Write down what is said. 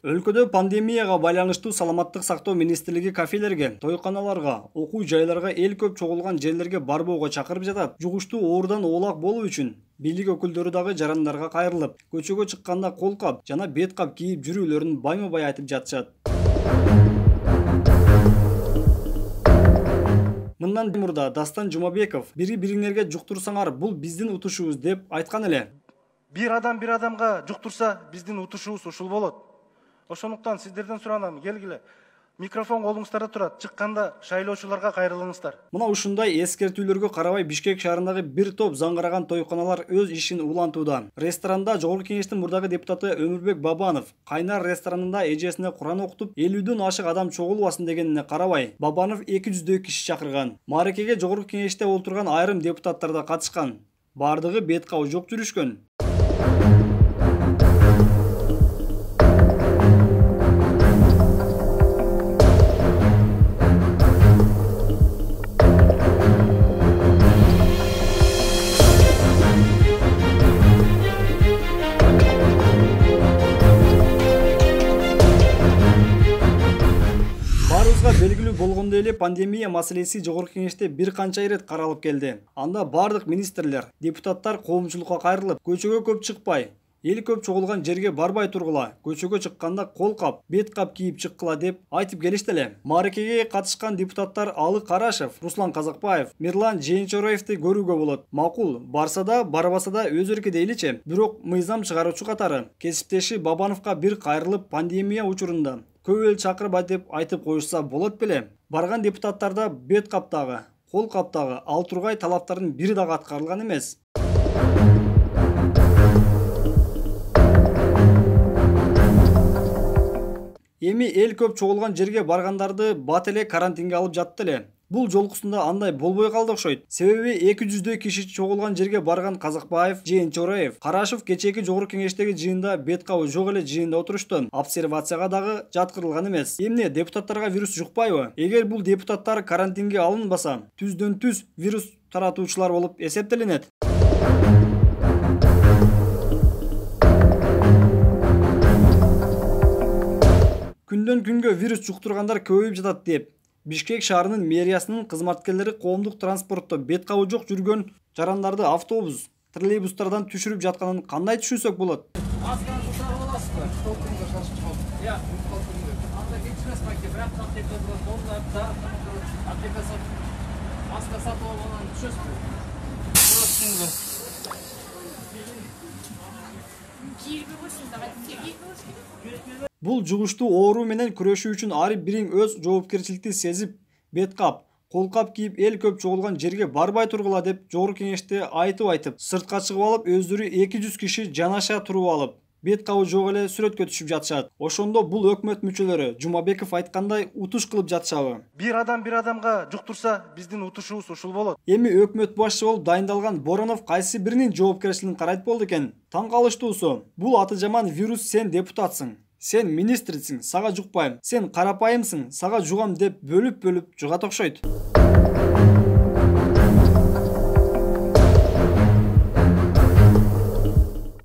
Өлкөдө пандемияга байланыштуу саламаттык сактоо министрлиги кафелерге, тойканаларга, окуу жайларга эл көп чогулган жерлерге барбоого чакырып жатат. Жугуштуу оорудан оолак болуу үчүн бийлик өкүлдөрү дагы жарандарга кайрылып, көчөгө чыкканда кол кап жана бет кап кийип жүрүүлөрүн байма-бай айтып жатышат. Мындан мурда Дастан Жумабеков бири-бириңерге жуктурсаңар бул биздин утушубуз деп айткан эле. Бир адамга жуктурса биздин утушубуз ушул болот. Ошондуктан сиздерден суранам, келгиле. Микрофон колуңуздарда турат, чыкканда шайлоочуларга кайрылыңыздар. Мына ушундай эскертүүлөргө карабай Бишкек шаарындагы бир топ заңгыраган тойканалар өз ишин улантууда. Ресторанда Жогорку Кеңештин мурдагы депутаты Өмүрбек Бабанов Кайнар ресторанында эжесине Куран окутуп, 50дөн ашык адам чогулбасын дегенине карабай, Бабанов 200дөй киши чакырган. Мааракеге Жогорку Кеңеште отурган айрым депутаттар да катышкан. Бардыгы бет кабы жок жүрүшкөн. Белгилүү болгондой эле пандемия маселеси Жогорку Кеңеште бир канча ирет каралып келди. Анда бардык министрлер, депутаттар коомчулукка кайрылып, көчөгө көп чыкпай, эл көп чогулган жерге барбай тургула, көчөгө чыкканда кол кап, бет кап кийип чыккыла деп айтып келишти эле. Мааракеге катышкан депутаттар Алык Карашев, Руслан Казакбаев, Мирлан Жээнчороевди көрүүгө болот. Макул, барса да, барбаса да өз эрки дейличи. Бирок мыйзам чыгаруучу катары кесиптеши Бабановго бир кайрылып пандемия учурунда көп эл чакырбайт деп айтып коюшса болот беле. Барган депутаттарда бет каптагы, кол каптагы ал тургай талаптардын бири дагы аткарылган эмес. Эми эл көп чогулган жерге баргандарды бат эле карантинге алып жатты эле. Бул жолкусунда андай болбой калды окшойт. Себеби 200дөй киши чогулган жерге барган Казакбаев, Жээнчороев, Карашев кечээки Жогорку Кеңештеги жыйында бет кабы жок эле жыйында отурушту. Обсервацияга дагы жаткырылган эмес. Эмне депутаттарга вирус жукпайбы? Эгер бул депутаттар карантинге алынбаса, түздөн түз вирус таратуучулар болуп эсептелинет. Күндөн күнгө вирус жуктургандар көбөйүп жатат деп Бишкек шаарынын мэриясынын кызматкерлери коомдук транспортто бет кабы жок жүргөн жарандарды автобус, троллейбустардан түшүрүп жатканын кандай түшүнсөк болот? Бул жугуштуу оору менен күрөшүү үчүн ар бириң өз жоопкерчиликти сезип, бет кап, кол кап кийип эл көп чогулган жерге барбай тургула деп Жогорку Кеңеште айтып, сыртка чыгып алып, өздөрү 200 киши жанаша туруп алып, бет кабы жок эле сүрөткө түшүп жатышат. Ошондо бул өкмөт мүчөлөрү Жумабеков айткандай утуш кылып жатышабы? Бир адамга жуктурса биздин утушубуз ушул болот. Эми өкмөт башчы болуп дайындалган Боронов кайсы биринин жоопкерчилигин карайт болду экен? Таң калыштуусу, бул аты жаман вирус сен депутатсың. Сен министрсиң, сага жукпайм. Сен карапайымсың, сага жугам деп бөлүп жугат окшойт.